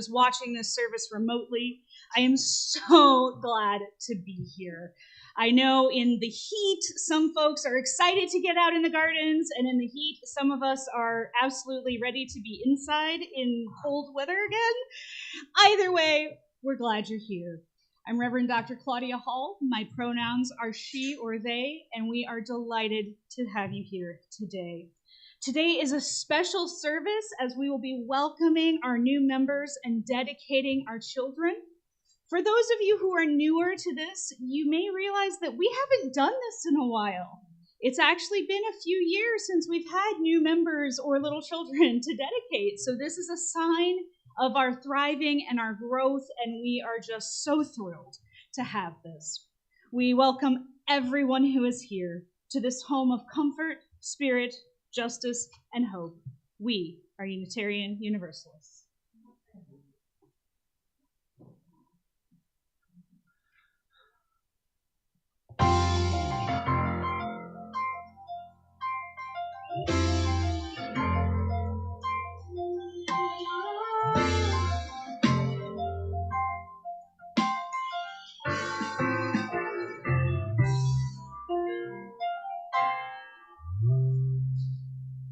Watching this service remotely. I am so glad to be here. I know in the heat, some folks are excited to get out in the gardens, and in the heat, some of us are absolutely ready to be inside in cold weather again. Either way, we're glad you're here. I'm Reverend Dr. Claudia Hall. My pronouns are she or they, and we are delighted to have you here today. Today is a special service as we will be welcoming our new members and dedicating our children. For those of you who are newer to this, you may realize that we haven't done this in a while. It's actually been a few years since we've had new members or little children to dedicate, so this is a sign of our thriving and our growth, and we are just so thrilled to have this. We welcome everyone who is here to this home of comfort, spirit, justice, and hope. We are Unitarian Universalists.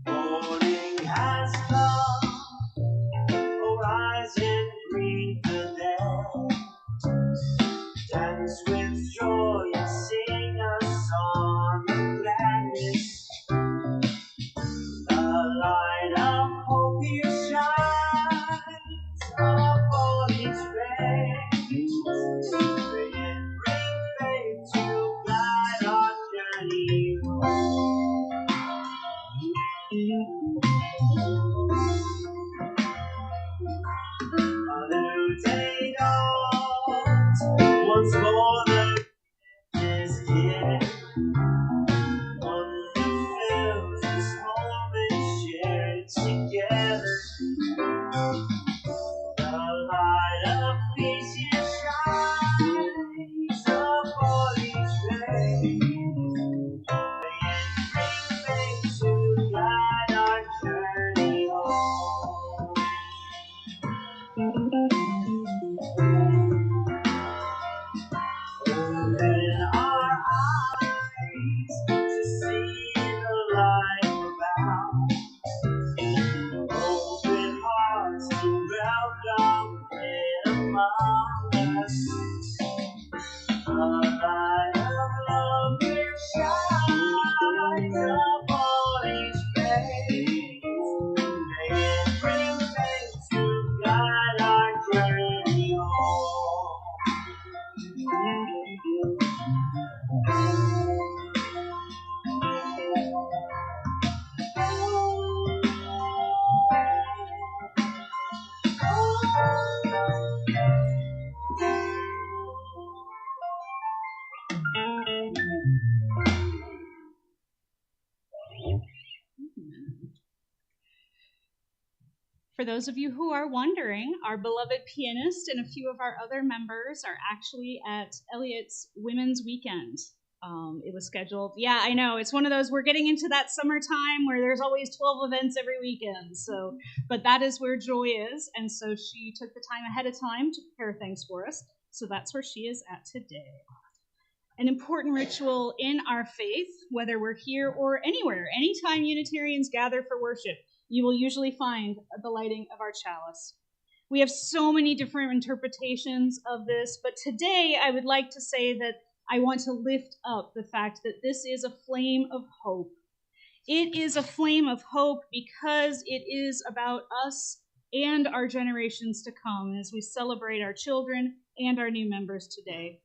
Morning has come, horizon green the day. Dance with joy and sing a song of gladness. The light of hope here shines upon each face. Bring faith to guide our journey home. A new day dawns, once more the is here. Wonder fills this moment shared together. The light of peace here shines upon each face. Bring faith to guide our journey home. Open our eyes to see the light about. Open hearts to welcome it among us. A light of love here shines upon each face. May it bring faith to guide our journey home. For those of you who are wondering, our beloved pianist and a few of our other members are actually at Elliot's Women's Weekend. It was scheduled. Yeah, I know. It's one of those, we're getting into that summertime where there's always 12 events every weekend. So, but that is where Joy is. And so she took the time ahead of time to prepare things for us. So that's where she is at today. An important ritual in our faith, whether we're here or anywhere, anytime Unitarians gather for worship, you will usually find the lighting of our chalice. We have so many different interpretations of this, but today I would like to say that I want to lift up the fact that this is a flame of hope. It is a flame of hope because it is about us and our generations to come as we celebrate our children and our new members today.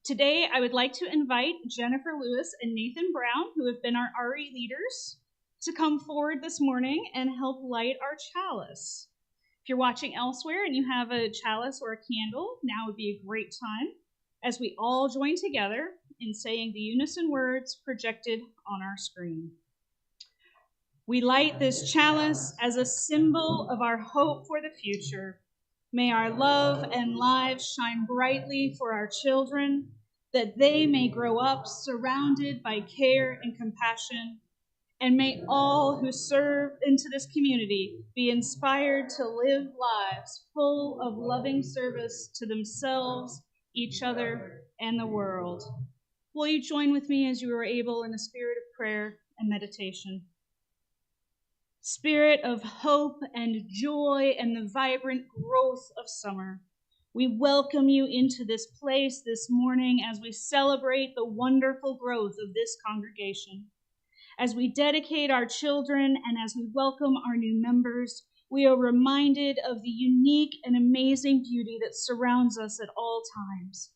Today, I would like to invite Jennifer Lewis and Nathan Brown, who have been our RE leaders, to come forward this morning and help light our chalice. If you're watching elsewhere and you have a chalice or a candle, now would be a great time as we all join together in saying the unison words projected on our screen. We light this chalice as a symbol of our hope for the future. May our love and lives shine brightly for our children, that they may grow up surrounded by care and compassion, And may all who serve into this community be inspired to live lives full of loving service to themselves, each other, and the world. Will you join with me as you are able in a spirit of prayer and meditation? Spirit of hope and joy and the vibrant growth of summer, we welcome you into this place this morning as we celebrate the wonderful growth of this congregation. As we dedicate our children and as we welcome our new members, we are reminded of the unique and amazing beauty that surrounds us at all times.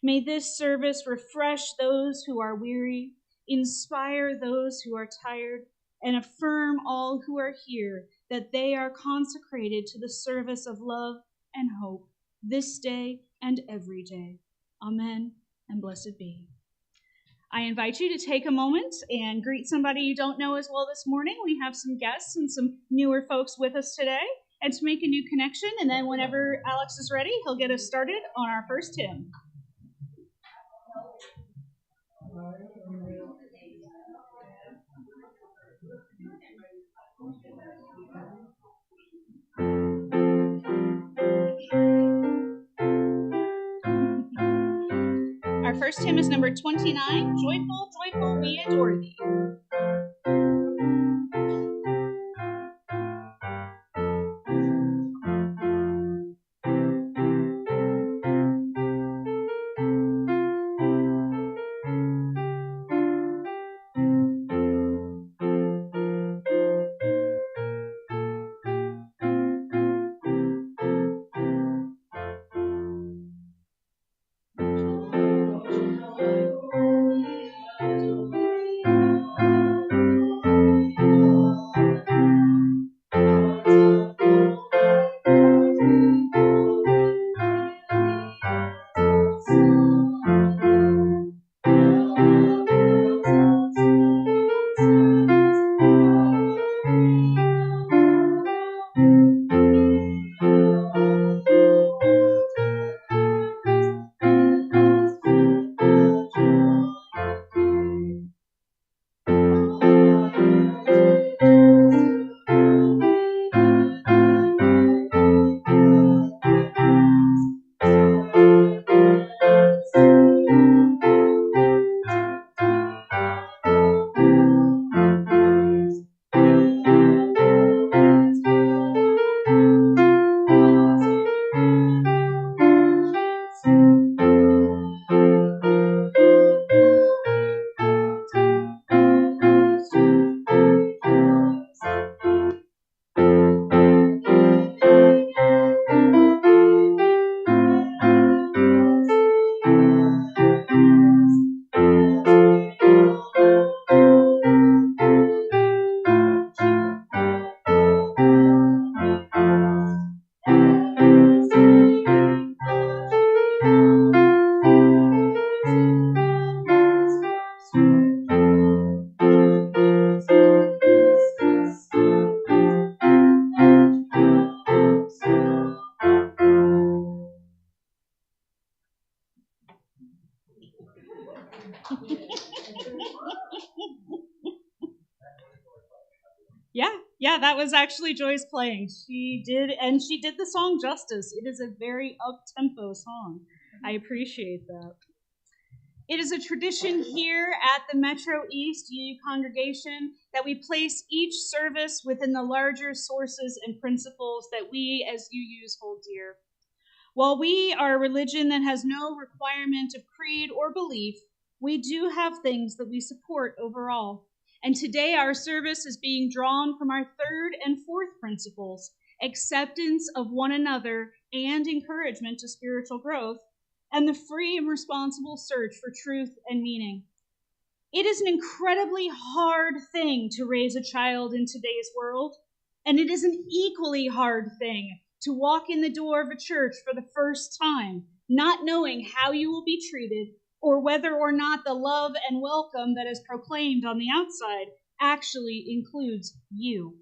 May this service refresh those who are weary, inspire those who are tired, and affirm all who are here that they are consecrated to the service of love and hope this day and every day. Amen, and blessed be. I invite you to take a moment and greet somebody you don't know as well this morning. We have some guests and some newer folks with us today, and to make a new connection. And then whenever Alex is ready, he'll get us started on our first hymn. Our first hymn is number 29, Joyful, Joyful, We Adore Thee. Yeah, that was actually Joyce playing. She did the song justice. It is a very up-tempo song. I appreciate that. It is a tradition here at the Metro East UU congregation that we place each service within the larger sources and principles that we as UUs hold dear. While we are a religion that has no requirement of creed or belief, we do have things that we support overall. And today our service is being drawn from our third and fourth principles, acceptance of one another and encouragement to spiritual growth, and the free and responsible search for truth and meaning. It is an incredibly hard thing to raise a child in today's world, and it is an equally hard thing to walk in the door of a church for the first time, not knowing how you will be treated or whether or not the love and welcome that is proclaimed on the outside actually includes you.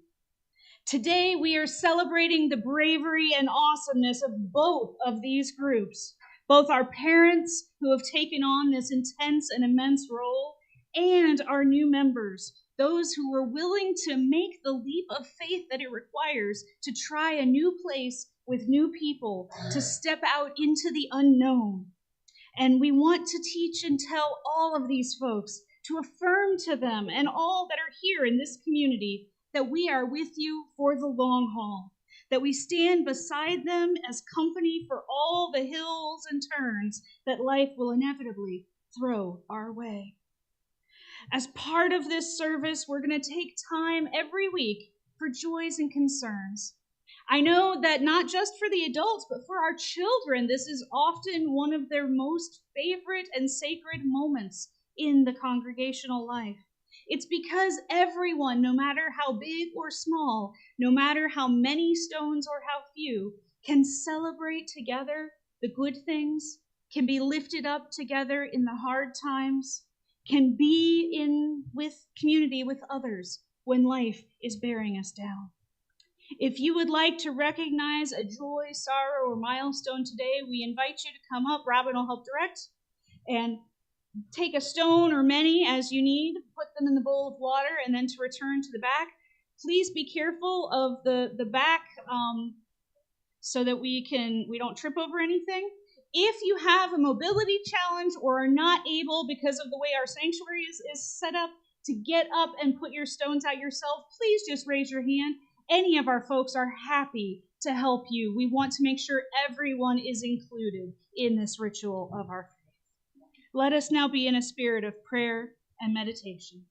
Today, we are celebrating the bravery and awesomeness of both of these groups, both our parents who have taken on this intense and immense role, and our new members those who were willing to make the leap of faith that it requires to try a new place with new people, to step out into the unknown. And we want to teach and tell all of these folks, to affirm to them and all that are here in this community that we are with you for the long haul, that we stand beside them as company for all the hills and turns that life will inevitably throw our way. As part of this service, we're going to take time every week for joys and concerns. I know that not just for the adults, but for our children, this is often one of their most favorite and sacred moments in the congregational life. It's because everyone, no matter how big or small, no matter how many stones or how few, can celebrate together the good things, can be lifted up together in the hard times, can be in with community with others when life is bearing us down. If you would like to recognize a joy, sorrow, or milestone today, we invite you to come up. Robin will help direct, and take a stone or many as you need, put them in the bowl of water, and then to return to the back. Please be careful of the back so that we don't trip over anything. If you have a mobility challenge or are not able, because of the way our sanctuary is set up, to get up and put your stones out yourself, please just raise your hand. Any of our folks are happy to help you. We want to make sure everyone is included in this ritual of our faith. Let us now be in a spirit of prayer and meditation.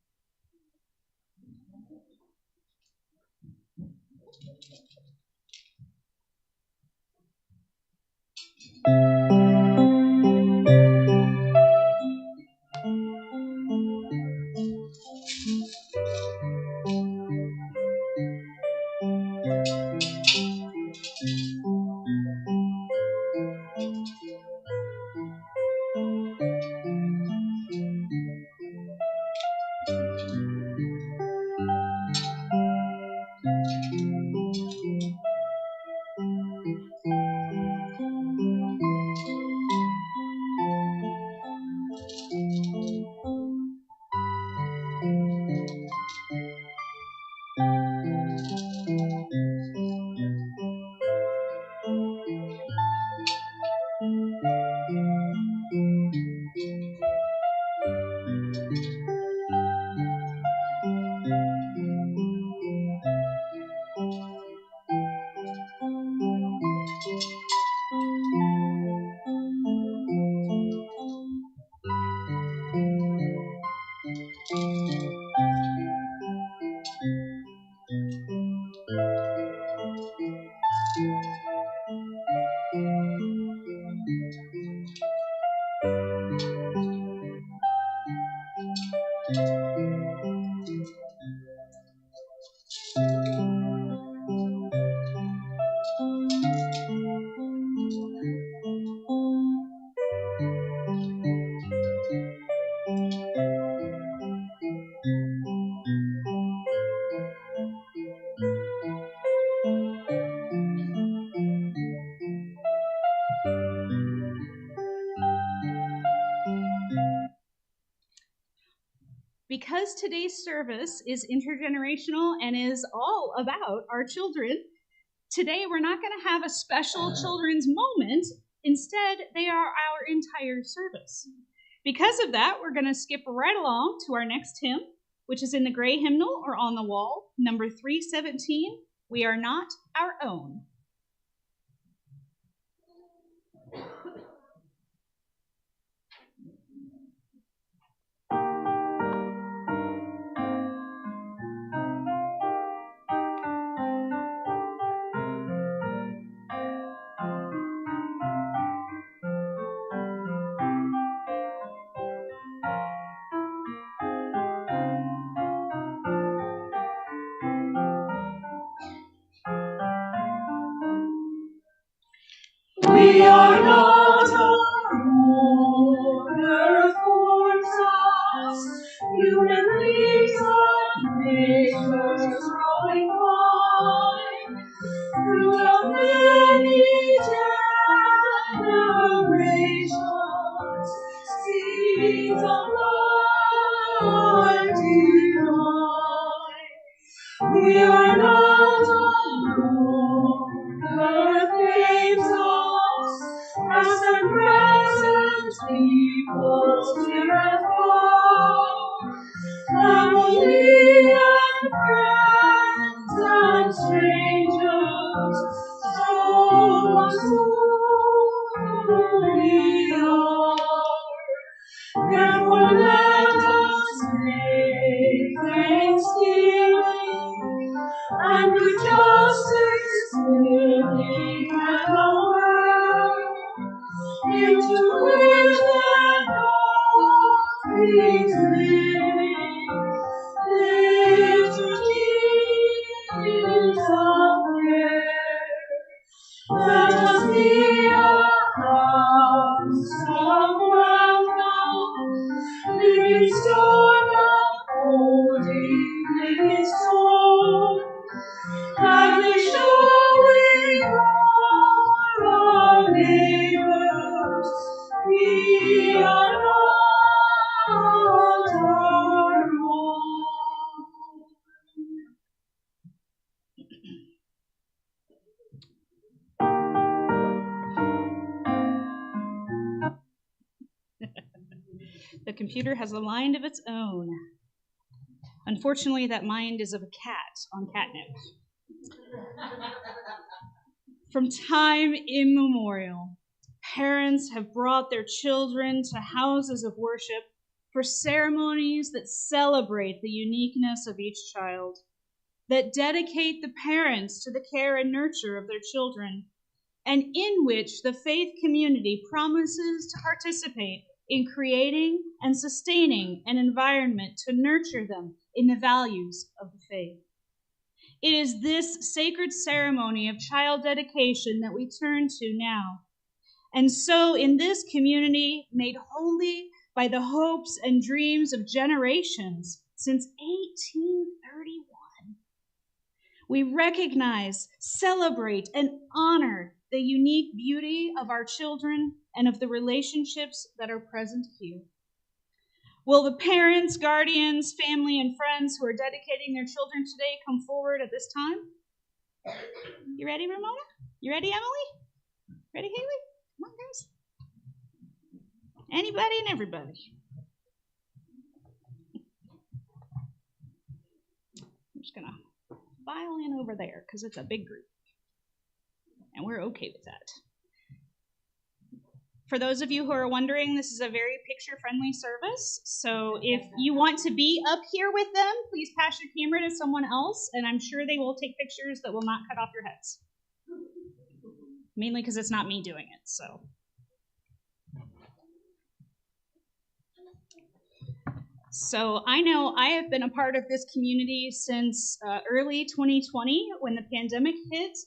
Because today's service is intergenerational and is all about our children, today we're not going to have a special children's moment. Instead, they are our entire service. Because of that, we're going to skip right along to our next hymn, which is in the gray hymnal or on the wall, number 317, We Are Not Our Own. We are not our own, earth forms us, human leaves of nature's growing vine. Throughout many generations, seeds of life divine. Therefore let us make thanksgiving, and with justice living and aware, into which and all things living live to deeds of prayer. Let us be a house of welcome, living stone upholding living stone, gladly showing all our neighbors we are not alone. The computer has a mind of its own. Unfortunately, that mind is of a cat on catnip. From time immemorial, parents have brought their children to houses of worship for ceremonies that celebrate the uniqueness of each child, that dedicate the parents to the care and nurture of their children, and in which the faith community promises to participate in creating and sustaining an environment to nurture them in the values of the faith. It is this sacred ceremony of child dedication that we turn to now. And so, in this community, made holy by the hopes and dreams of generations since 1831, we recognize, celebrate, and honor the unique beauty of our children and of the relationships that are present here. Will the parents, guardians, family, and friends who are dedicating their children today come forward at this time? You ready, Ramona? You ready, Emily? Ready, Haley? Come on, guys. Anybody and everybody. I'm just going to file in over there because it's a big group. And we're okay with that. For those of you who are wondering, this is a very picture-friendly service. So if you want to be up here with them, please pass your camera to someone else, and I'm sure they will take pictures that will not cut off your heads. Mainly because it's not me doing it, so. So I know I have been a part of this community since early 2020 when the pandemic hit.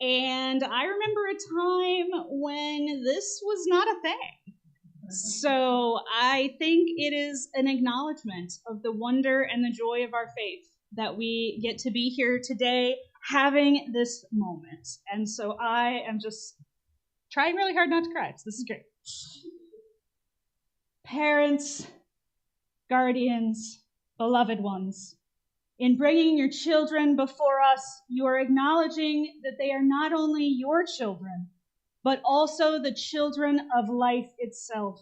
And I remember a time when this was not a thing. So I think it is an acknowledgement of the wonder and the joy of our faith that we get to be here today having this moment. And so I am just trying really hard not to cry. So this is great. Parents, guardians, beloved ones, in bringing your children before us, you are acknowledging that they are not only your children, but also the children of life itself.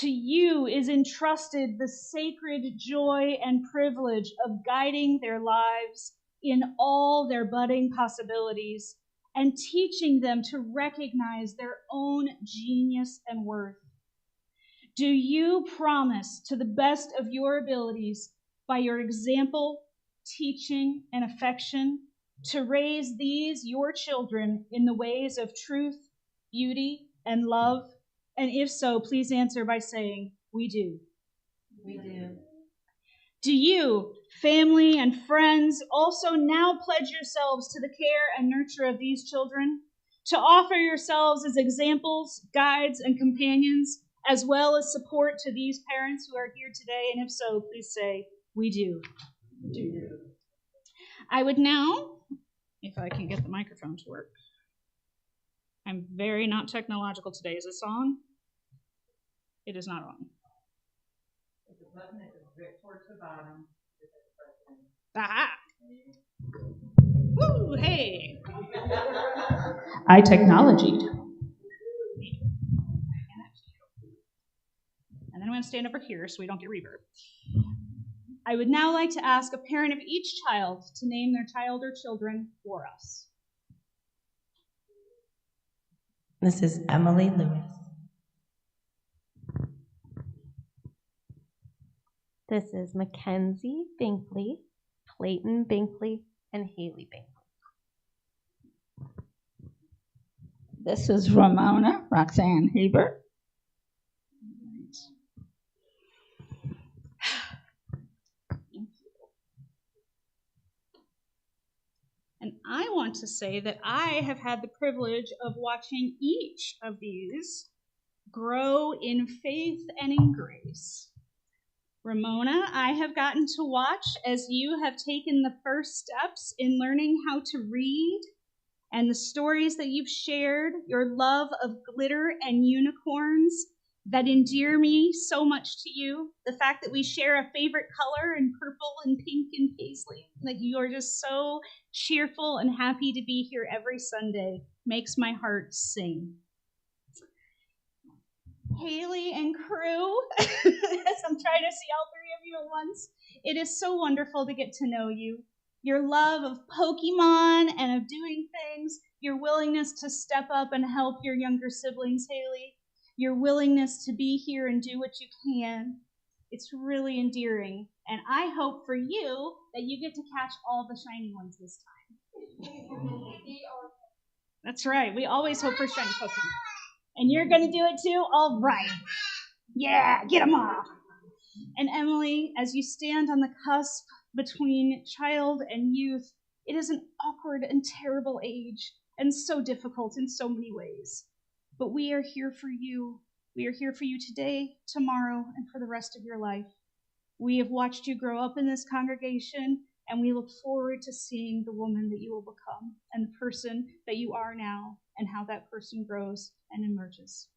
To you is entrusted the sacred joy and privilege of guiding their lives in all their budding possibilities and teaching them to recognize their own genius and worth. Do you promise, to the best of your abilities, by your example, teaching, and affection, to raise these, your children, in the ways of truth, beauty, and love? And if so, please answer by saying, we do. We do. Do you, family and friends, also now pledge yourselves to the care and nurture of these children, to offer yourselves as examples, guides, and companions, as well as support to these parents who are here today? And if so, please say, we do. We do. I would now, if I can get the microphone to work. I'm very not technological today. Is this on? It is not on. It's a button that goes right towards the bottom. Aha! Woo, hey! I technologied. And then I'm going to stand over here so we don't get reverb. I would now like to ask a parent of each child to name their child or children for us. This is Emily Lewis. This is Mackenzie Binkley, Clayton Binkley, and Haley Binkley. This is Ramona Roxanne Hebert. And I want to say that I have had the privilege of watching each of these grow in faith and in grace. Ramona, I have gotten to watch as you have taken the first steps in learning how to read, and the stories that you've shared, your love of glitter and unicorns that endear me so much to you, the fact that we share a favorite color in purple and pink and paisley, that you are just so cheerful and happy to be here every Sunday, makes my heart sing. Haley and crew, as I'm trying to see all three of you at once, it is so wonderful to get to know you. Your love of Pokemon and of doing things, your willingness to step up and help your younger siblings, Haley, your willingness to be here and do what you can. It's really endearing. And I hope for you that you get to catch all the shiny ones this time. That's right. We always hope for shiny Pokemon. And you're going to do it too? All right. Yeah, get them off. And Emily, as you stand on the cusp between child and youth, it is an awkward and terrible age, and so difficult in so many ways. But we are here for you. We are here for you today, tomorrow, and for the rest of your life. We have watched you grow up in this congregation, and we look forward to seeing the woman that you will become and the person that you are now, and how that person grows and emerges.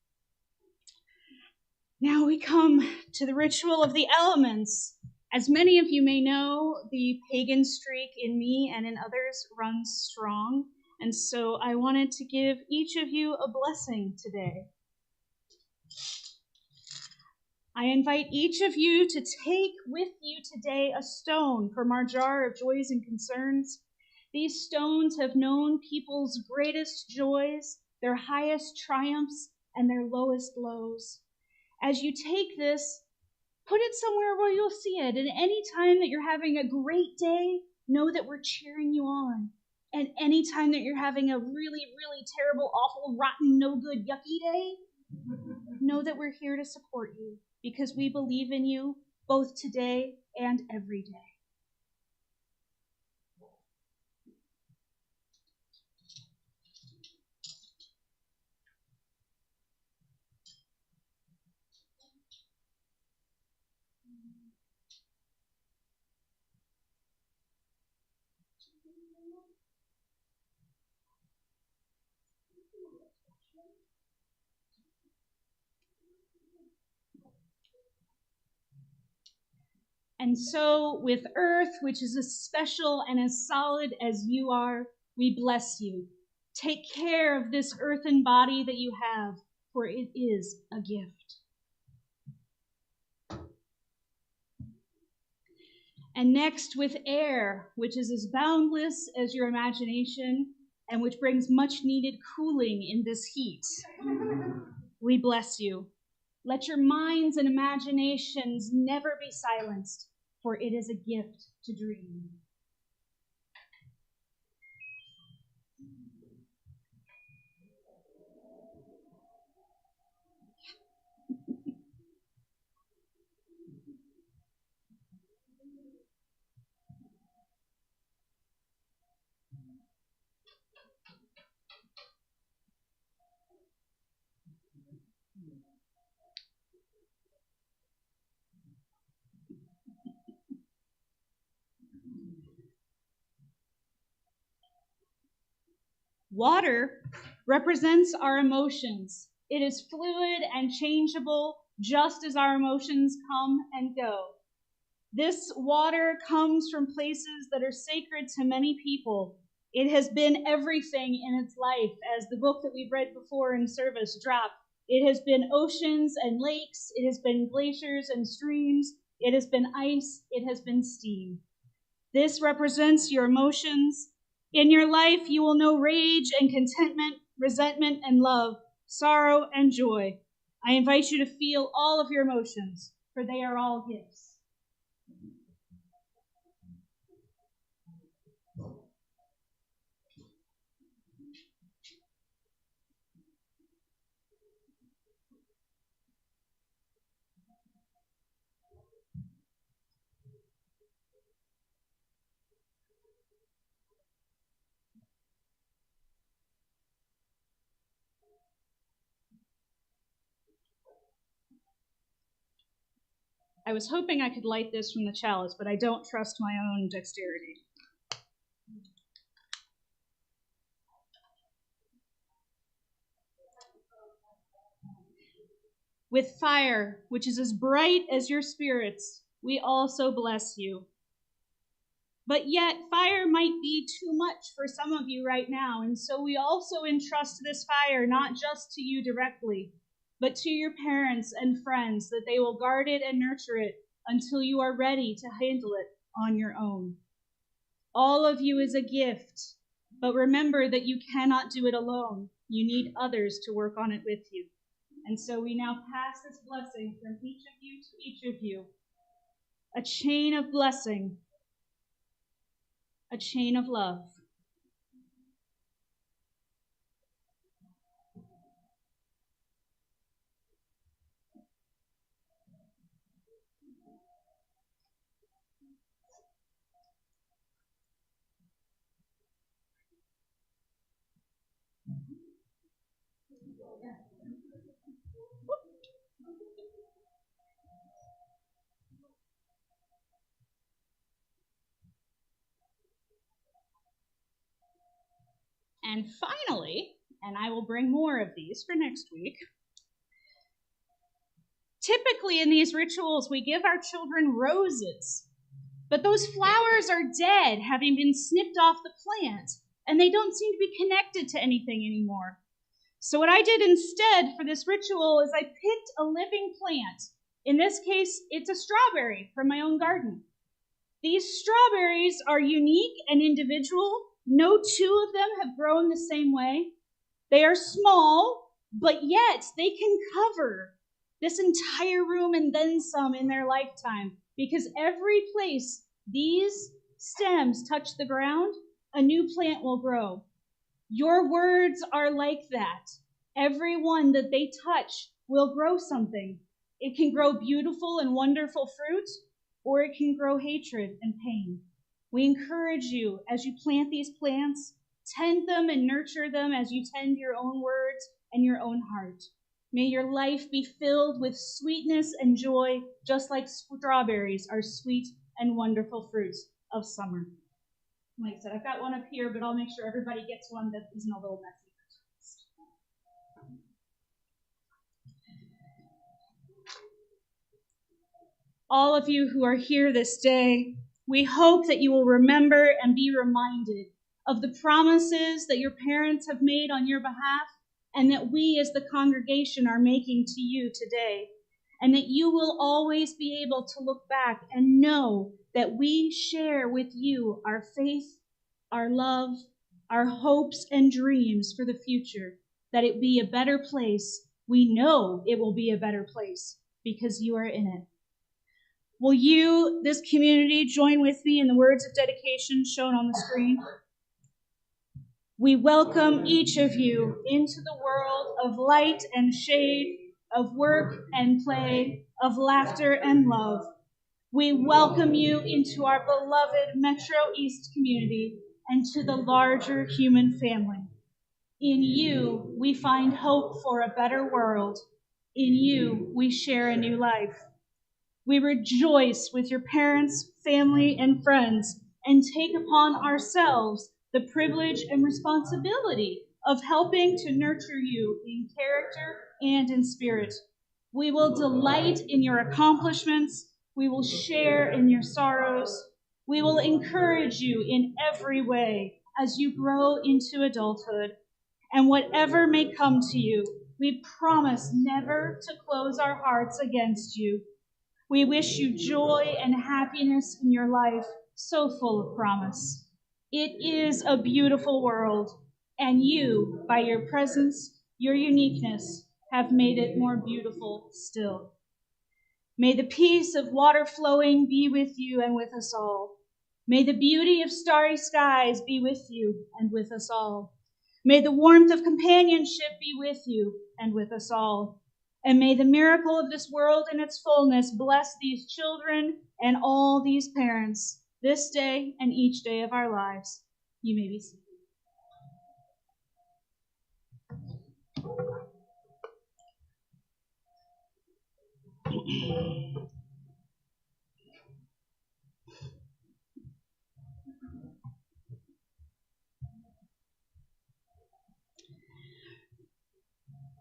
Now we come to the ritual of the elements. As many of you may know, the pagan streak in me and in others runs strong, and so I wanted to give each of you a blessing today. I invite each of you to take with you today a stone from our jar of joys and concerns. These stones have known people's greatest joys, their highest triumphs, and their lowest lows. As you take this, put it somewhere where you'll see it. And any time that you're having a great day, know that we're cheering you on. And any time that you're having a really, really terrible, awful, rotten, no good, yucky day, know that we're here to support you because we believe in you both today and every day. And so, with Earth, which is as special and as solid as you are, we bless you. Take care of this earthen body that you have, for it is a gift. And next, with air, which is as boundless as your imagination, and which brings much needed cooling in this heat, we bless you. Let your minds and imaginations never be silenced, for it is a gift to dream. Water represents our emotions. It is fluid and changeable, just as our emotions come and go. This water comes from places that are sacred to many people. It has been everything in its life, as the book that we've read before in service dropped. It has been oceans and lakes. It has been glaciers and streams. It has been ice. It has been steam. This represents your emotions. In your life, you will know rage and contentment, resentment and love. sorrow, and joy. I invite you to feel all of your emotions, for they are all gifts. I was hoping I could light this from the chalice, but I don't trust my own dexterity. With fire, which is as bright as your spirits, we also bless you. But yet, fire might be too much for some of you right now, and so we also entrust this fire not just to you directly, but to your parents and friends, that they will guard it and nurture it until you are ready to handle it on your own. All of you is a gift, but remember that you cannot do it alone. You need others to work on it with you. And so we now pass this blessing from each of you to each of you. A chain of blessing, a chain of love. And finally, and I will bring more of these for next week, typically in these rituals, we give our children roses, but those flowers are dead, having been snipped off the plant, and they don't seem to be connected to anything anymore. So what I did instead for this ritual is I picked a living plant. In this case, it's a strawberry from my own garden. These strawberries are unique and individual. No two of them have grown the same way. They are small, but yet they can cover this entire room and then some in their lifetime, because every place these stems touch the ground, a new plant will grow. Your words are like that. Every one that they touch will grow something. It can grow beautiful and wonderful fruit, or it can grow hatred and pain. We encourage you, as you plant these plants, tend them and nurture them as you tend your own words and your own heart. May your life be filled with sweetness and joy, just like strawberries are sweet and wonderful fruits of summer. Like I said, I've got one up here, but I'll make sure everybody gets one that isn't a little messy. All of you who are here this day, we hope that you will remember and be reminded of the promises that your parents have made on your behalf, and that we as the congregation are making to you today, and that you will always be able to look back and know that we share with you our faith, our love, our hopes and dreams for the future, that it be a better place. We know it will be a better place because you are in it. Will you, this community, join with me in the words of dedication shown on the screen? We welcome each of you into the world of light and shade, of work and play, of laughter and love. We welcome you into our beloved Metro East community and to the larger human family. In you, we find hope for a better world. In you, we share a new life. We rejoice with your parents, family, and friends, and take upon ourselves the privilege and responsibility of helping to nurture you in character and in spirit. We will delight in your accomplishments. We will share in your sorrows. We will encourage you in every way as you grow into adulthood. And whatever may come to you, we promise never to close our hearts against you. We wish you joy and happiness in your life, so full of promise. It is a beautiful world, and you, by your presence, Your uniqueness have made it more beautiful still. May the peace of water flowing be with you and with us all. May the beauty of starry skies be with you and with us all. May the warmth of companionship be with you and with us all. And may the miracle of this world in its fullness bless these children and all these parents this day and each day of our lives. You may be seated.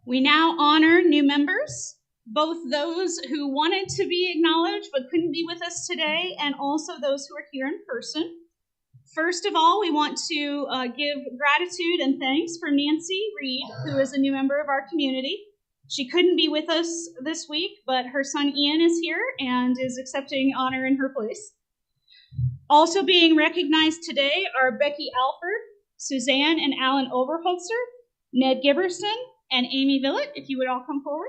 We now honor new members, both those who wanted to be acknowledged but couldn't be with us today, and also those who are here in person. First of all, we want to give gratitude and thanks for Nancy Reed, who is a new member of our community. She couldn't be with us this week, but her son Ian is here and is accepting honor in her place. Also being recognized today are Becky Alford, Suzanne and Alan Overholzer, Ned Giberson, and Amy Villett, if you would all come forward.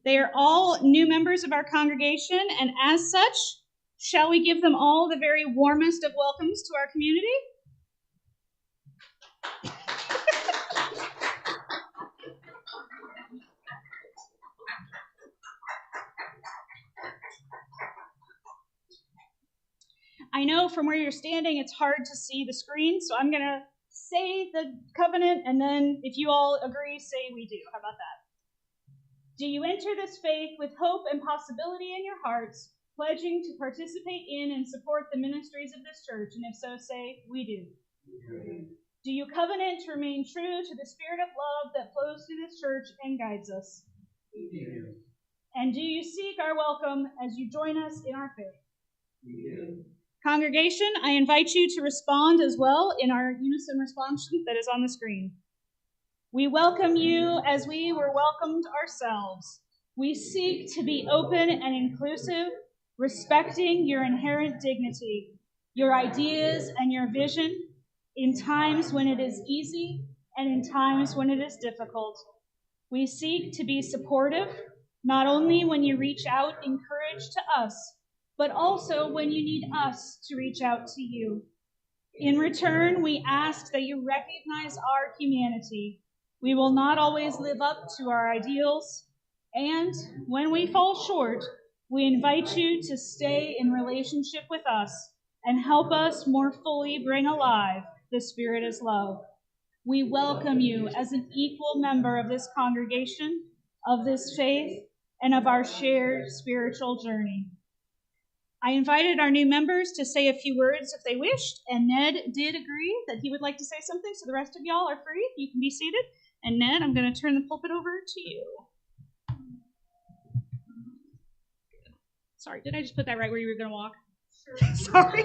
They are all new members of our congregation, and as such, shall we give them all the very warmest of welcomes to our community? I know from where you're standing, it's hard to see the screen, so I'm going to say the covenant, and then if you all agree, say we do. How about that? Do you enter this faith with hope and possibility in your hearts, pledging to participate in and support the ministries of this church? And if so, say, we do. Do you covenant to remain true to the spirit of love that flows through this church and guides us? We do. And do you seek our welcome as you join us in our faith? We do. Congregation, I invite you to respond as well in our unison response sheet that is on the screen. We welcome you as we were welcomed ourselves. We seek to be open and inclusive, respecting your inherent dignity, your ideas and your vision in times when it is easy and in times when it is difficult. We seek to be supportive, not only when you reach out in courage to us, but also when you need us to reach out to you. In return, we ask that you recognize our humanity. We will not always live up to our ideals, and when we fall short, we invite you to stay in relationship with us and help us more fully bring alive the Spirit is love. We welcome you as an equal member of this congregation, of this faith, and of our shared spiritual journey. I invited our new members to say a few words if they wished, and Ned did agree that he would like to say something, so the rest of y'all are free. You can be seated. And Ned, I'm going to turn the pulpit over to you. Sorry, did I just put that right where you were going to walk? Sure. Sorry.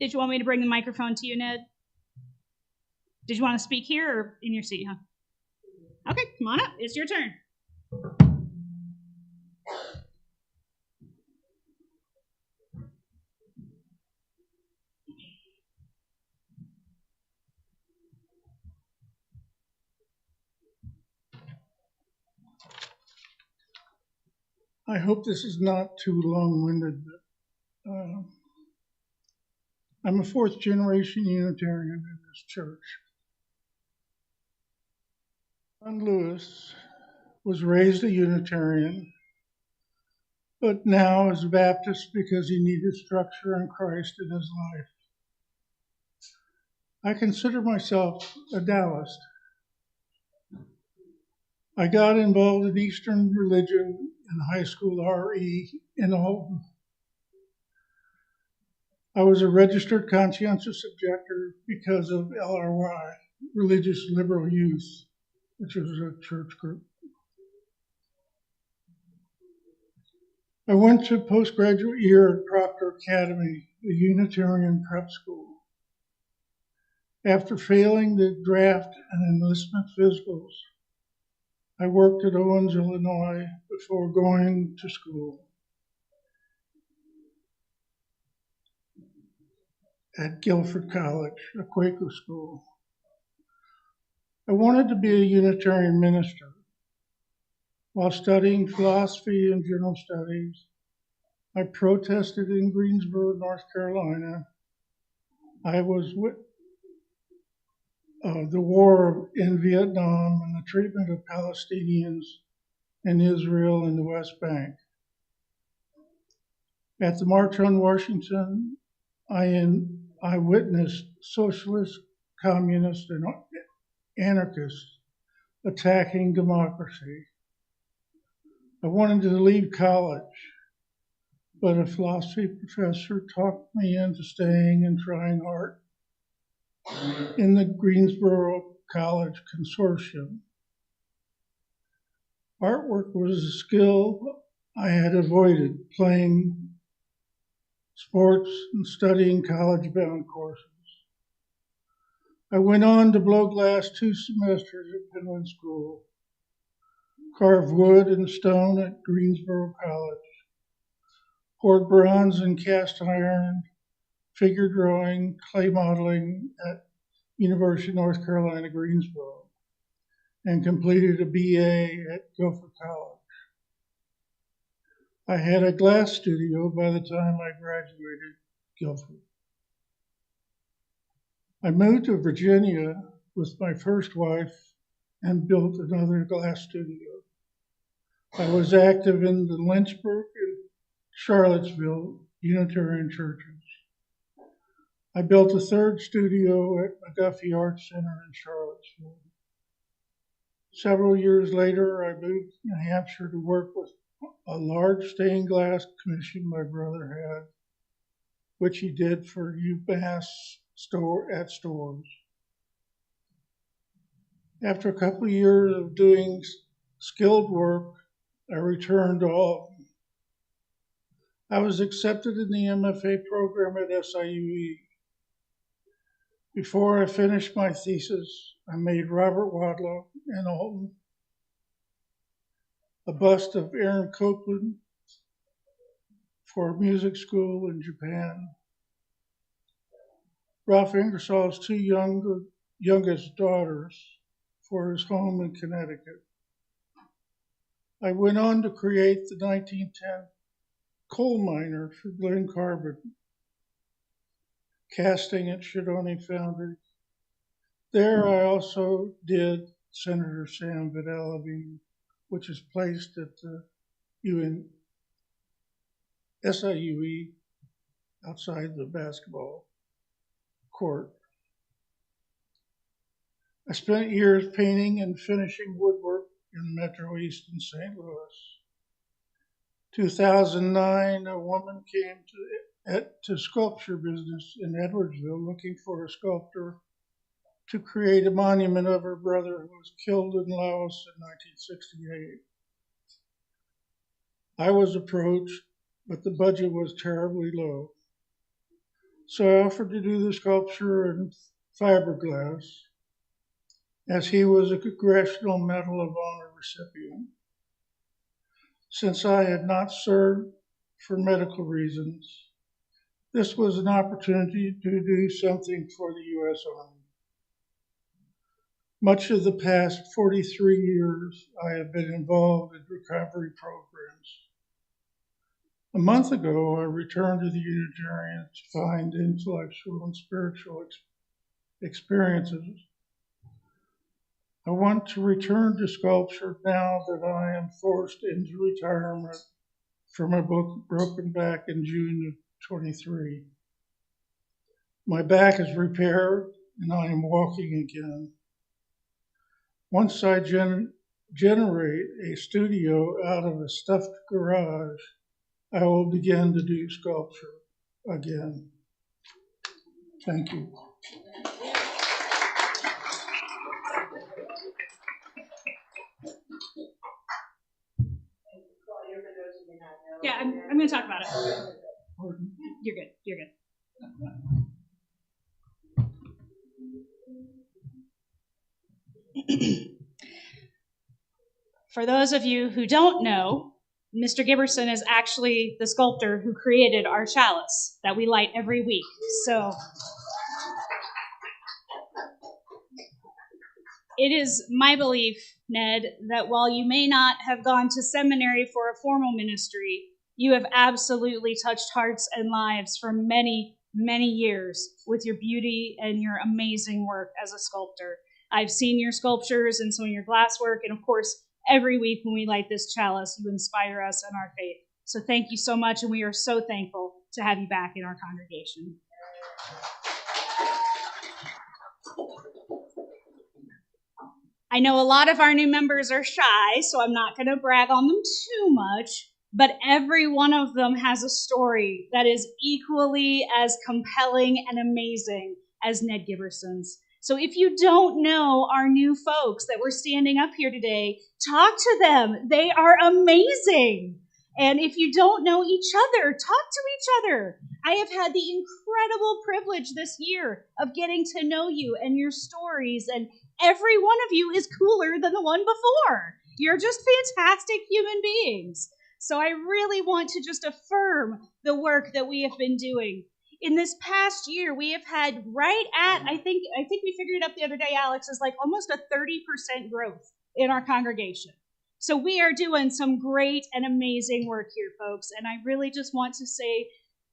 Did you want me to bring the microphone to you, Ned? Did you want to speak here or in your seat, huh? Okay, come on up. It's your turn. I hope this is not too long-winded, but I'm a fourth-generation Unitarian in this church. John Lewis was raised a Unitarian, but now is a Baptist because he needed structure in Christ in his life. I consider myself a Taoist. I got involved in Eastern religion in high school RE in Alton. I was a registered conscientious objector because of LRY, Religious Liberal Youth, which was a church group. I went to postgraduate year at Proctor Academy, a Unitarian prep school. After failing the draft and enlistment physicals, I worked at Owens, Illinois, before going to school at Guilford College, a Quaker school. I wanted to be a Unitarian minister. While studying philosophy and general studies, I protested in Greensboro, North Carolina. I was with the war in Vietnam and the treatment of Palestinians in Israel and the West Bank. At the March on Washington, I witnessed socialists, communists, and anarchists attacking democracy. I wanted to leave college, but a philosophy professor talked me into staying and trying art in the Greensboro College Consortium. Artwork was a skill I had avoided, playing sports and studying college-bound courses. I went on to blow glass 2 semesters at Penland School, carved wood and stone at Greensboro College, poured bronze and cast iron, figure drawing, clay modeling at University of North Carolina, Greensboro, and completed a BA at Guilford College. I had a glass studio by the time I graduated Guilford. I moved to Virginia with my first wife and built another glass studio. I was active in the Lynchburg and Charlottesville Unitarian churches. I built a third studio at McGuffey Art Center in Charlottesville. Several years later, I moved to New Hampshire to work with a large stained glass commission my brother had, which he did for UMass stores. After a couple of years of doing skilled work, I returned to Alton. I was accepted in the MFA program at SIUE. Before I finished my thesis, I made Robert Wadlow in Alton a bust of Aaron Copland for music school in Japan. Ralph Ingersoll's 2 youngest daughters for his home in Connecticut. I went on to create the 1910 coal miner for Glenn Carbon, casting at Shidoni Foundry. There I also did Senator Sam Vidal-Levine, which is placed at the SIUE outside the basketball court. I spent years painting and finishing woodwork in Metro East in St. Louis. 2009, a woman came to sculpture business in Edwardsville looking for a sculptor to create a monument of her brother who was killed in Laos in 1968. I was approached, but the budget was terribly low. So I offered to do the sculpture in fiberglass, as he was a Congressional Medal of Honor recipient. Since I had not served for medical reasons, this was an opportunity to do something for the U.S. Army. Much of the past 43 years, I have been involved in recovery programs. A month ago, I returned to the Unitarians to find intellectual and spiritual experiences. I want to return to sculpture now that I am forced into retirement from a broken back in June of 23. My back is repaired and I am walking again. Once I generate a studio out of a stuffed garage, I will begin to do sculpture again. Thank you. Yeah, I'm going to talk about it. You're good. You're good. For those of you who don't know, Mr. Giberson is actually the sculptor who created our chalice that we light every week. So it is my belief, Ned, that while you may not have gone to seminary for a formal ministry, you have absolutely touched hearts and lives for many, many years with your beauty and your amazing work as a sculptor. I've seen your sculptures and some of your glasswork, and of course, every week when we light this chalice, you inspire us in our faith. So thank you so much, and we are so thankful to have you back in our congregation. I know a lot of our new members are shy, so I'm not going to brag on them too much, but every one of them has a story that is equally as compelling and amazing as Ned Giberson's. So if you don't know our new folks that we're standing up here today, talk to them. They are amazing. And if you don't know each other, talk to each other. I have had the incredible privilege this year of getting to know you and your stories, and every one of you is cooler than the one before. You're just fantastic human beings. So I really want to just affirm the work that we have been doing. In this past year, we have had right at, I think we figured it up the other day, Alex, is like almost a 30% growth in our congregation. So we are doing some great and amazing work here, folks. And I really just want to say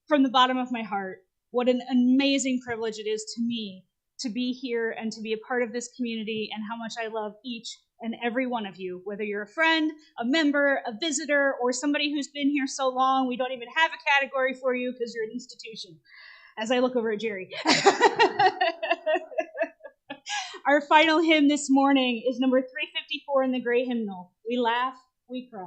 from the bottom of my heart, what an amazing privilege it is to me to be here and to be a part of this community, and how much I love each and every one of you, whether you're a friend, a member, a visitor, or somebody who's been here so long we don't even have a category for you because you're an institution. As I look over at Jerry. Our final hymn this morning is number 354 in the Gray Hymnal. We laugh, we cry.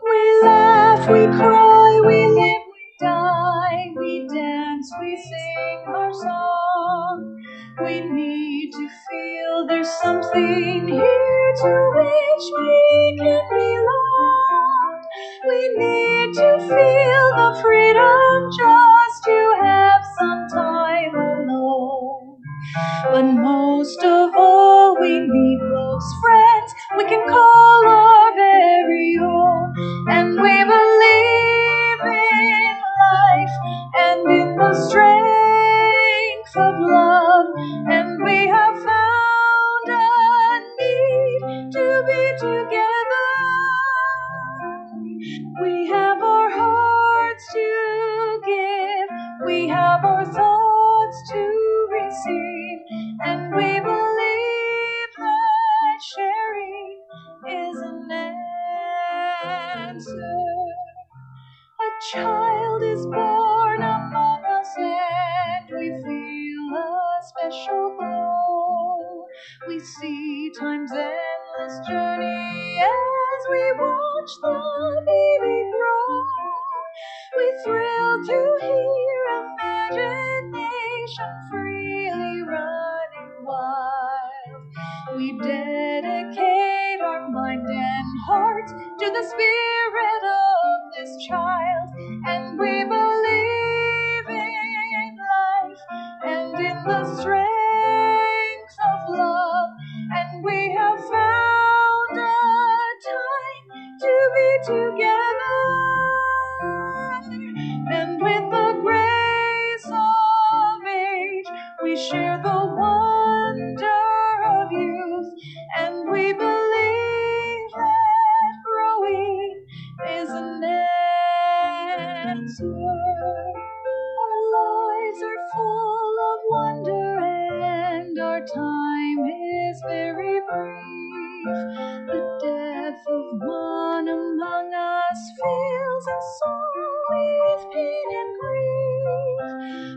We laugh, we cry, we live, we die, we dance, we sing our song. We need to feel there's something here to which we can belong. We need to feel the freedom just to have some time alone. But most of all, we need close friends we can call our very own. And we believe in life and in the strength of love. And we have found a need to be together. We have our hearts to give. We have our thoughts to receive. And we believe that sharing is an answer. A child is born among us and we feel a special glow. We see time's endless journey as we watch the baby grow. We thrill to hear imagination freely running wild. We dedicate our mind and heart to the spirit of this child, and we believe in life and in the strength of love, and we have found a time to be together. And with the grace of age, we share the wonder of youth, and we believe that growing is an answer. Our lives are full of wonder, and our time is very brief. The death of one among us fills us all with pain and grief.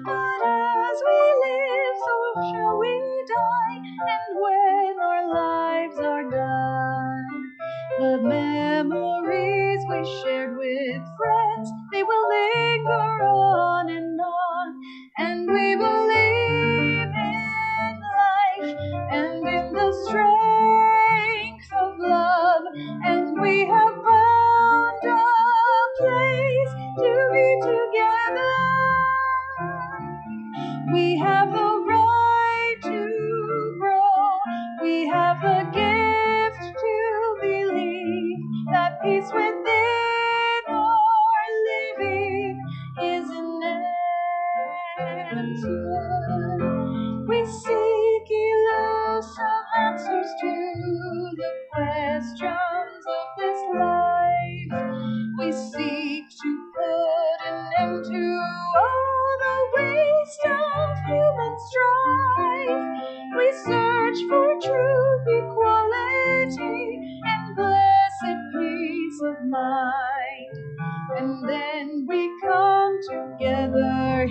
But as we live, so shall we die, and when our lives are done, the memories we shared with friends, they will linger on and on. And we believe in life and in the strength of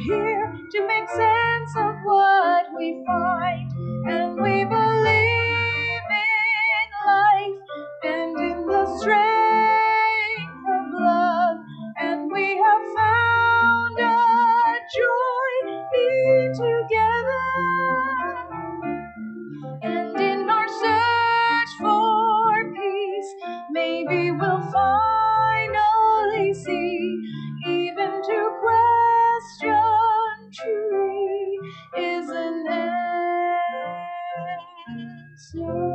here to make sense of what we find, and we believe in life and in the strength of love, and we have found a joy being together. And in our search for peace, maybe we'll finally see, even to question truly is an answer.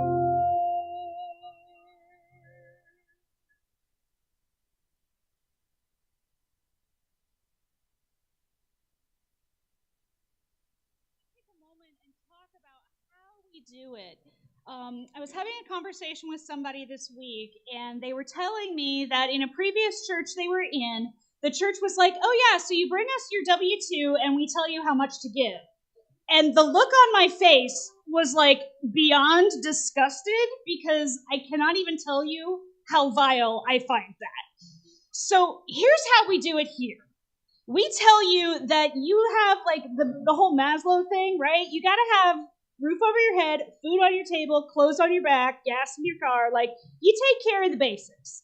Do it. I was having a conversation with somebody this week, and they were telling me that in a previous church they were in, the church was like, oh yeah, so you bring us your W-2 and we tell you how much to give. And the look on my face was like beyond disgusted, because I cannot even tell you how vile I find that. So here's how we do it here. We tell you that you have like the whole Maslow thing, right? You got to have roof over your head, food on your table, clothes on your back, gas in your car. Like, you take care of the basics.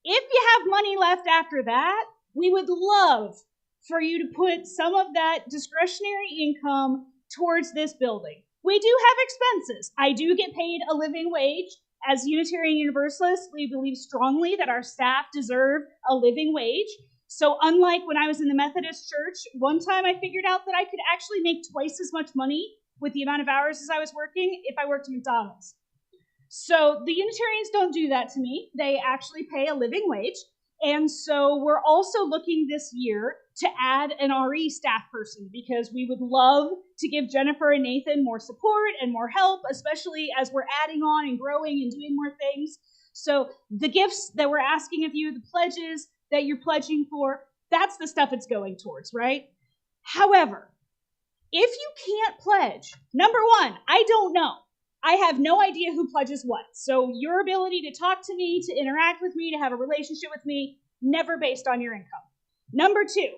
If you have money left after that, we would love for you to put some of that discretionary income towards this building. We do have expenses. I do get paid a living wage. As Unitarian Universalists, we believe strongly that our staff deserve a living wage. So unlike when I was in the Methodist church, one time I figured out that I could actually make twice as much money with the amount of hours as I was working if I worked at McDonald's. So the Unitarians don't do that to me. They actually pay a living wage. And so we're also looking this year to add an RE staff person, because we would love to give Jennifer and Nathan more support and more help, especially as we're adding on and growing and doing more things. So the gifts that we're asking of you, the pledges that you're pledging for, that's the stuff it's going towards, right? However, if you can't pledge, number one, I don't know. I have no idea who pledges what. So your ability to talk to me, to interact with me, to have a relationship with me, never based on your income. Number two,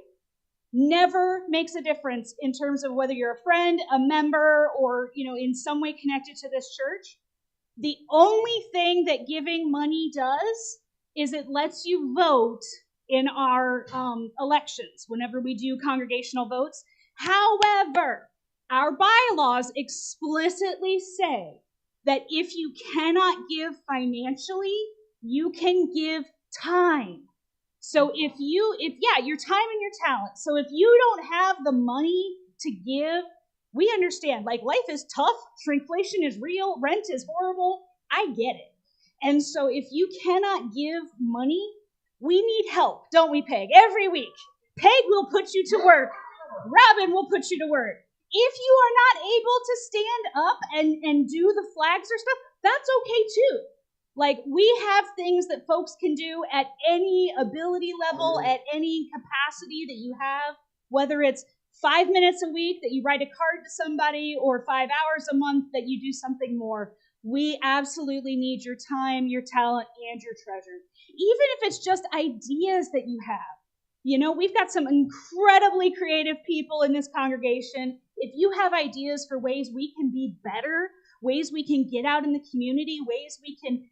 never makes a difference in terms of whether you're a friend, a member, or in some way connected to this church. The only thing that giving money does is it lets you vote in our elections whenever we do congregational votes. However, our bylaws explicitly say that if you cannot give financially, you can give time. So if your time and your talent. So if you don't have the money to give, we understand, like, life is tough, shrinkflation is real, rent is horrible. I get it. And so if you cannot give money, we need help, don't we, Peg? Every week, Peg will put you to work. Robin will put you to work. If you are not able to stand up and do the flags or stuff, that's okay too. Like, we have things that folks can do at any ability level, at any capacity that you have, whether it's 5 minutes a week that you write a card to somebody, or 5 hours a month that you do something more. We absolutely need your time, your talent, and your treasure. Even if it's just ideas that you have. We've got some incredibly creative people in this congregation. If you have ideas for ways we can be better, ways we can get out in the community, ways we can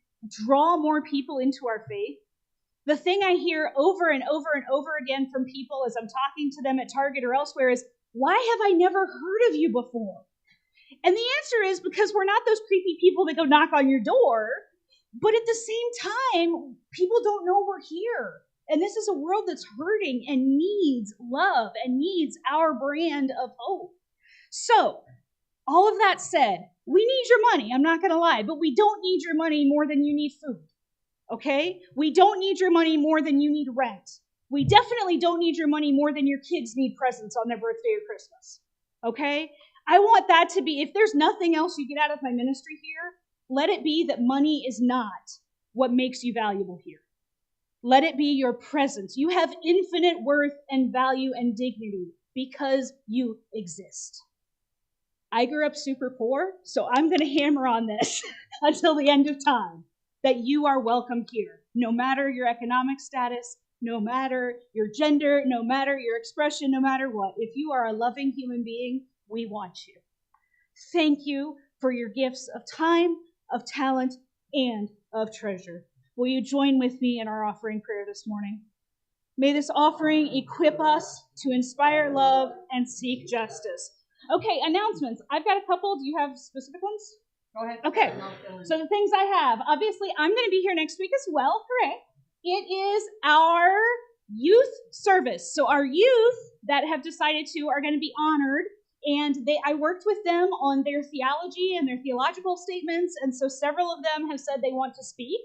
draw more people into our faith. The thing I hear over and over and over again from people as I'm talking to them at Target or elsewhere is, why have I never heard of you before? And the answer is because we're not those creepy people that go knock on your door, but at the same time, people don't know we're here. And this is a world that's hurting and needs love and needs our brand of hope. So, all of that said, we need your money, I'm not going to lie, but we don't need your money more than you need food, okay? We don't need your money more than you need rent. We definitely don't need your money more than your kids need presents on their birthday or Christmas, okay? I want that to be, if there's nothing else you get out of my ministry here, let it be that money is not what makes you valuable here. Let it be your presence. You have infinite worth and value and dignity because you exist. I grew up super poor, so I'm going to hammer on this until the end of time, that you are welcome here, no matter your economic status, no matter your gender, no matter your expression, no matter what. If you are a loving human being, we want you. Thank you for your gifts of time, of talent, and of treasure. Will you join with me in our offering prayer this morning? May this offering equip us to inspire love and seek justice. Okay, announcements. I've got a couple. Do you have specific ones? Go ahead. Okay, so the things I have. Obviously, I'm going to be here next week as well. Hooray. It is our youth service. So our youth that have decided to are going to be honored. And I worked with them on their theology and their theological statements. And so several of them have said they want to speak.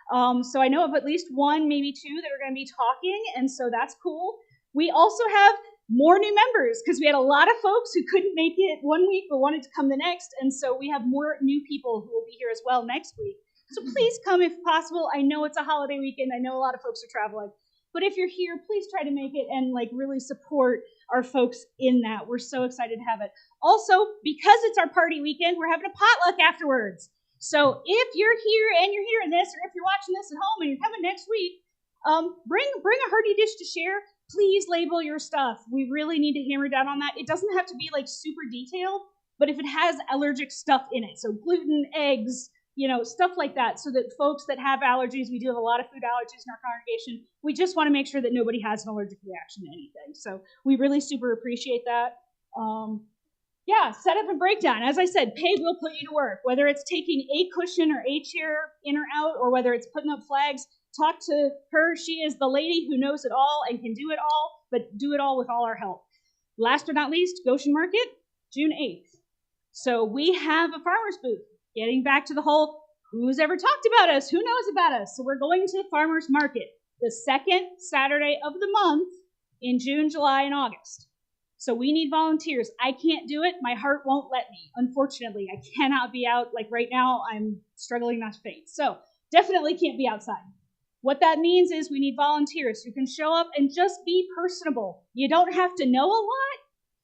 So I know of at least one, maybe two that are going to be talking. And so that's cool. We also have more new members because we had a lot of folks who couldn't make it one week but wanted to come the next. And so we have more new people who will be here as well next week. So please come if possible. I know it's a holiday weekend. I know a lot of folks are traveling. But if you're here, please try to make it and really support our folks in that. We're so excited to have it. Also, because it's our party weekend, we're having a potluck afterwards. So if you're here and you're hearing this, or if you're watching this at home and you're coming next week, bring a hearty dish to share. Please label your stuff. We really need to hammer down on that. It doesn't have to be super detailed, but if it has allergic stuff in it, so gluten, eggs, stuff like that, so that folks that have allergies, we do have a lot of food allergies in our congregation, we just want to make sure that nobody has an allergic reaction to anything. So we really super appreciate that. Setup and breakdown. As I said, Paige will put you to work, whether it's taking a cushion or a chair in or out, or whether it's putting up flags. Talk to her. She is the lady who knows it all and can do it all, but do it all with all our help. Last but not least, Goshen Market, June 8th. So we have a farmer's booth. Getting back to the whole, who's ever talked about us? Who knows about us? So we're going to the farmer's market the second Saturday of the month in June, July, and August. So we need volunteers. I can't do it. My heart won't let me. Unfortunately, I cannot be out. Right now, I'm struggling not to faint. So definitely can't be outside. What that means is we need volunteers who can show up and just be personable. You don't have to know a lot.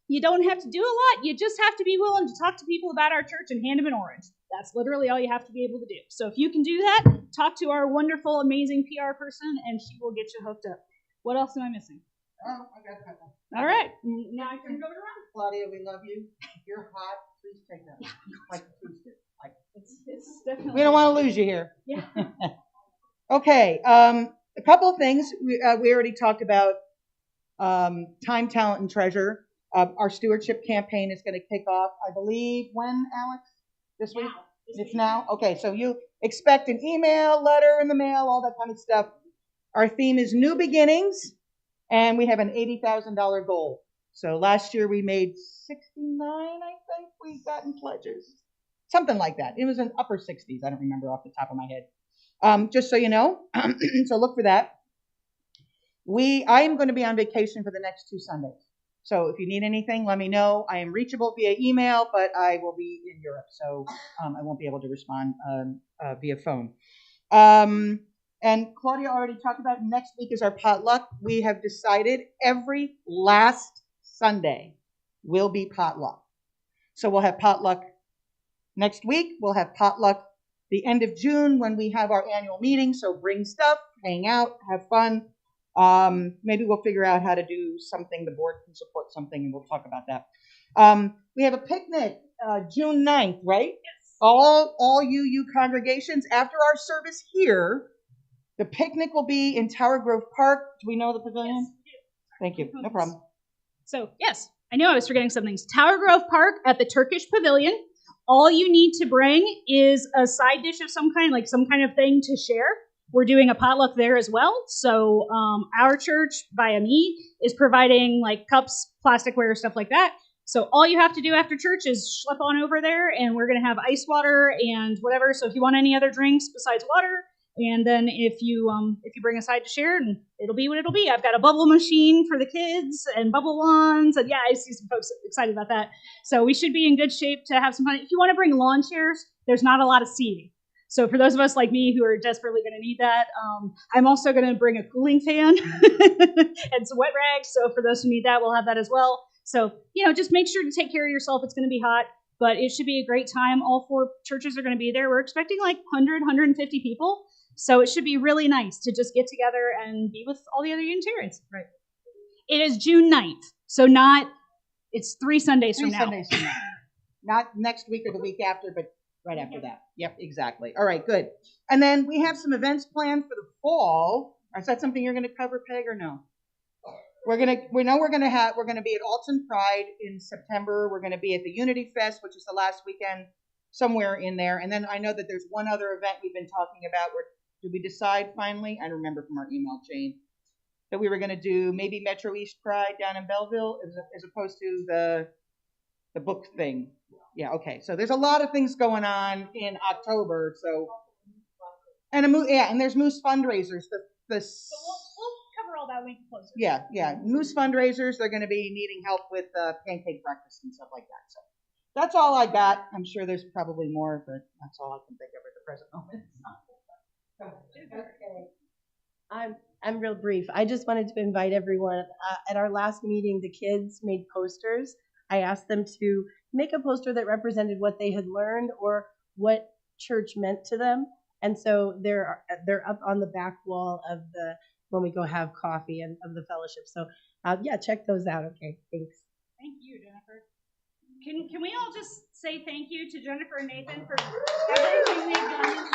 You don't have to do a lot. You just have to be willing to talk to people about our church and hand them an orange. That's literally all you have to be able to do. So if you can do that, talk to our wonderful, amazing PR person, and she will get you hooked up. What else am I missing? Oh, I got a couple. All right. Now I can go around. Claudia, we love you. If you're hot, please take that. Please do. It's definitely. We don't want to lose you here. Yeah. Okay. A couple of things. We already talked about time, talent, and treasure. Our stewardship campaign is going to kick off, I believe, when, Alex? This week? It's now? Okay, so you expect an email, letter in the mail, all that kind of stuff. Our theme is New Beginnings, and we have an $80,000 goal. So last year we made 69, I think we got in pledges. Something like that. It was in upper 60s. I don't remember off the top of my head. Just so you know, so look for that. I am going to be on vacation for the next 2 Sundays. So if you need anything, let me know. I am reachable via email, but I will be in Europe, so I won't be able to respond via phone. And Claudia already talked about next week is our potluck. We have decided every last Sunday will be potluck. So we'll have potluck next week. We'll have potluck the end of June when we have our annual meeting. So bring stuff, hang out, have fun. Maybe we'll figure out how to do something. The board can support something, and we'll talk about that. We have a picnic June 9th, right? Yes. All you congregations, after our service here, the picnic will be in Tower Grove Park. Do we know the pavilion? Yes. Thank you. No problem. So, yes, I knew I was forgetting some things. Tower Grove Park at the Turkish Pavilion. All you need to bring is a side dish of some kind, like some kind of thing to share. We're doing a potluck there as well. So our church, via me, is providing cups, plasticware, stuff like that. So all you have to do after church is schlep on over there, and we're going to have ice water and whatever. So if you want any other drinks besides water, and then if you bring a side to share, and it'll be what it'll be. I've got a bubble machine for the kids and bubble wands, and yeah, I see some folks excited about that. So we should be in good shape to have some fun. If you want to bring lawn chairs, there's not a lot of seating. So for those of us like me who are desperately going to need that, I'm also going to bring a cooling fan and some wet rags. So for those who need that, we'll have that as well. So, just make sure to take care of yourself. It's going to be hot, but it should be a great time. All 4 churches are going to be there. We're expecting 100, 150 people. So it should be really nice to just get together and be with all the other Unitarians. Right. It is June 9th, so it's 3 Sundays from now. 3 Sundays from now. Not next week or the week after, but right after that. Yep, exactly. All right, good. And then we have some events planned for the fall. Is that something you're going to cover, Peg, or no? We're gonna be at Alton Pride in September. We're gonna be at the Unity Fest, which is the last weekend, somewhere in there. And then I know that there's one other event we've been talking about. Did we decide finally? I remember from our email chain that we were gonna do maybe Metro East Pride down in Belleville as opposed to the book thing. Yeah, okay. So there's a lot of things going on in October. So and there's Moose fundraisers. We'll cover all that when we close. Yeah. Moose fundraisers. They're going to be needing help with pancake breakfast and stuff like that. So that's all I got. I'm sure there's probably more, but that's all I can think of at the present moment. Okay. I'm real brief. I just wanted to invite everyone. At our last meeting, the kids made posters. I asked them to make a poster that represented what they had learned or what church meant to them. And so they're up on the back wall of when we go have coffee and of the fellowship. So check those out. Okay, thanks. Thank you, Jennifer. Can we all just say thank you to Jennifer and Nathan for everything they've done?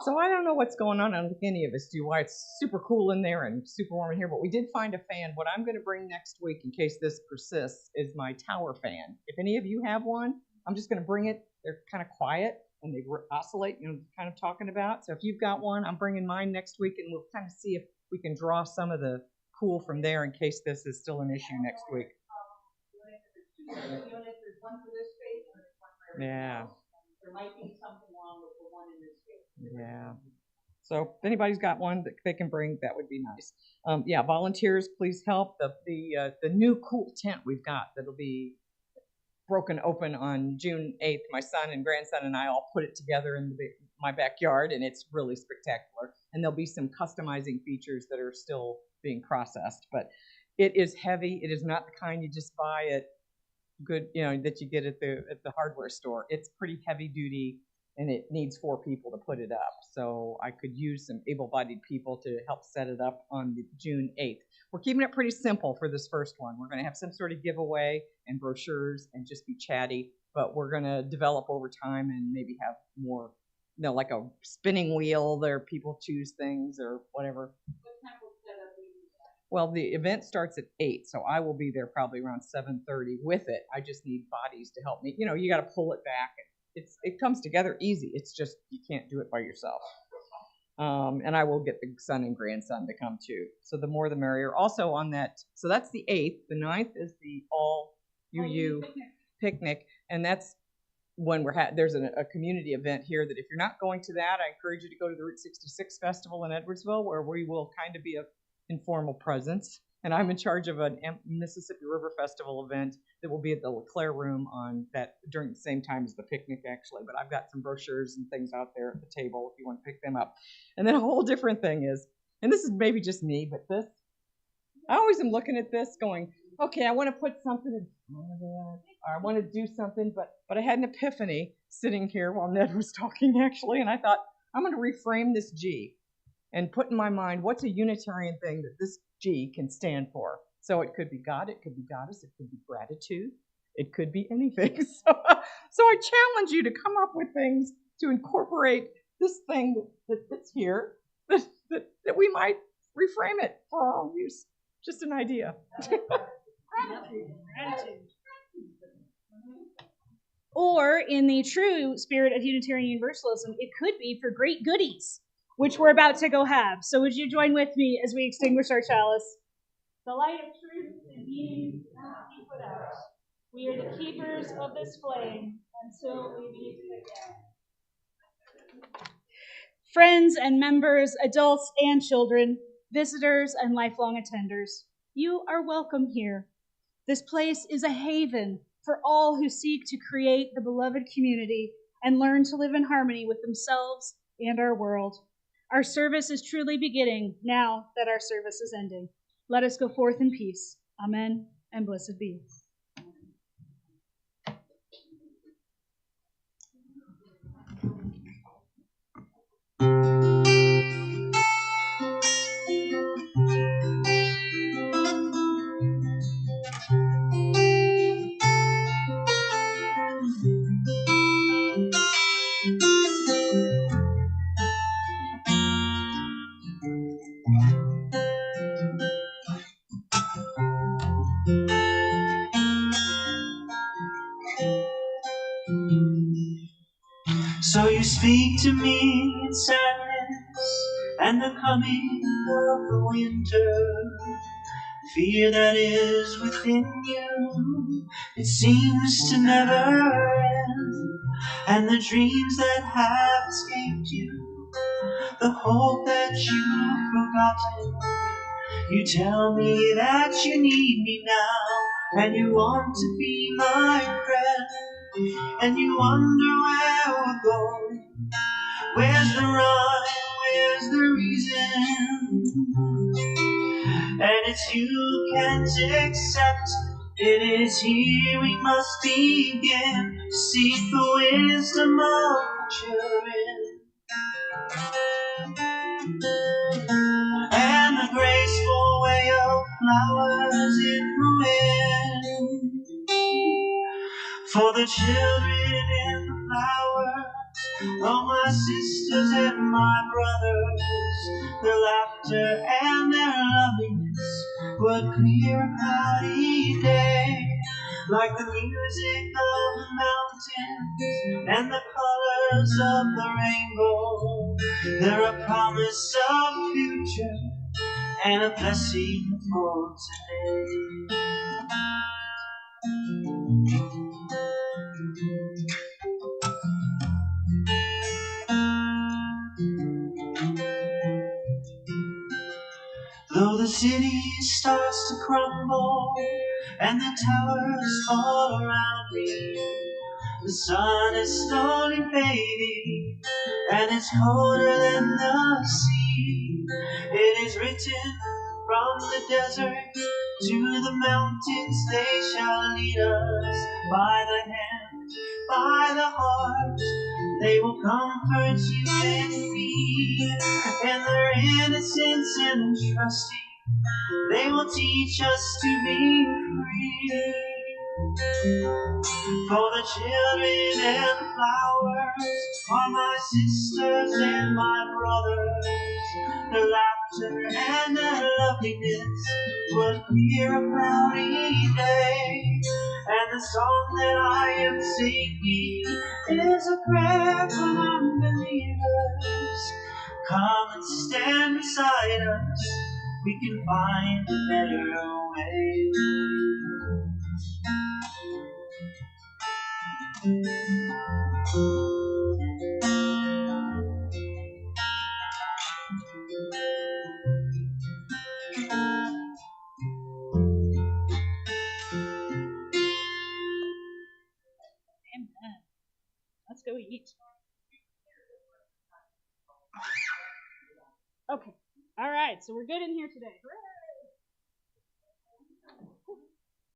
So I don't know what's going on. I don't think any of us do. Why it's super cool in there and super warm in here. But we did find a fan. What I'm going to bring next week, in case this persists, is my tower fan. If any of you have one, I'm just going to bring it. They're kind of quiet and they oscillate, kind of talking about. So if you've got one, I'm bringing mine next week, and we'll kind of see if we can draw some of the cool from there in case this is still an issue next week. Yeah. There might be something wrong with the one in this case. Yeah. So if anybody's got one that they can bring, that would be nice. Volunteers, please help. The new cool tent we've got that'll be broken open on June 8th. My son and grandson and I all put it together in my backyard, and it's really spectacular. And there'll be some customizing features that are still being processed, but it is heavy. It is not the kind you just buy at that you get at the hardware store. It's pretty heavy duty, and it needs 4 people to put it up. So I could use some able-bodied people to help set it up on June 8th. We're keeping it pretty simple for this first one. We're going to have some sort of giveaway and brochures and just be chatty, but we're going to develop over time and maybe have more, like a spinning wheel there, people choose things or whatever. Well, the event starts at 8, so I will be there probably around 7:30 with it. I just need bodies to help me. You got to pull it back. It comes together easy. It's just you can't do it by yourself. And I will get the son and grandson to come too. So the more the merrier. Also on that, so that's the 8th. The 9th is the all UU picnic, and that's when there's a community event here that if you're not going to that, I encourage you to go to the Route 66 Festival in Edwardsville, where we will kind of be a informal presence. And I'm in charge of a Mississippi River Festival event that will be at the LeClaire Room during the same time as the picnic, actually. But I've got some brochures and things out there at the table if you want to pick them up. And then a whole different thing is, and this is maybe just me, but I always am looking at this going, okay, I want to put something in front of it, or I want to do something, but I had an epiphany sitting here while Ned was talking, actually, and I thought, I'm going to reframe this G and put in my mind, what's a Unitarian thing that this G can stand for? So it could be God, it could be Goddess, it could be gratitude, it could be anything. So I challenge you to come up with things to incorporate this thing that fits here, that we might reframe it for our own use. Just an idea. Gratitude. Or in the true spirit of Unitarian Universalism, it could be for great goodies, which we're about to go have. So would you join with me as we extinguish our chalice? The light of truth and being cannot be put out. We are the keepers of this flame until we meet again. Friends and members, adults and children, visitors and lifelong attenders, you are welcome here. This place is a haven for all who seek to create the beloved community and learn to live in harmony with themselves and our world. Our service is truly beginning now that our service is ending. Let us go forth in peace. Amen and blessed be. So you speak to me in sadness and the coming of the winter. Fear that is within you, it seems to never end. And the dreams that have escaped you, the hope that you've forgotten. You tell me that you need me now, and you want to be my friend. And you wonder where we're going. Where's the rhyme? Where's the reason? And it's you who can't accept. It is here we must begin to seek the wisdom of the children. And the graceful way of flowers in the wind. For the children in the flowers, oh my sisters and my brothers, their laughter and their loveliness would clear a cloudy day. Like the music of the mountains and the colors of the rainbow, they're a promise of future and a blessing for today. Though the city starts to crumble and the towers fall around me, the sun is slowly fading and it's colder than the sea. It is written from the desert to the mountains, they shall lead us by the hand, by the heart. They will comfort you and me, and their innocence and trusting, they will teach us to be free. For the children and the flowers are my sisters and my brothers. Their laughter and their loveliness would clear a cloudy day. And the song that I am singing is a prayer for unbelievers. Come and stand beside us, we can find a better way. Amen. Let's go eat. Okay. All right. So we're good in here today. Hooray!